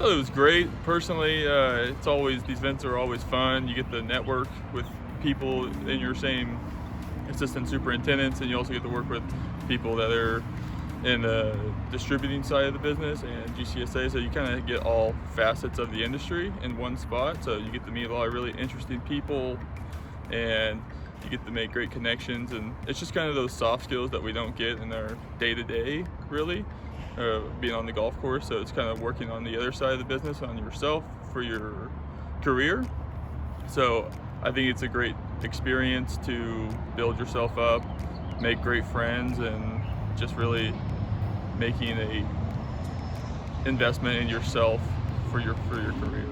Oh, it was great. Personally, these events are always fun. You get to network with people in your same assistant superintendents, and you also get to work with people that are in the distributing side of the business and GCSAA, so you kind of get all facets of the industry in one spot. So you get to meet a lot of really interesting people, and you get to make great connections, and it's just kind of those soft skills that we don't get in our day-to-day, really, being on the golf course. So it's kind of working on the other side of the business, on yourself for your career. So I think it's a great experience to build yourself up, make great friends, and just really making a investment in yourself for your career.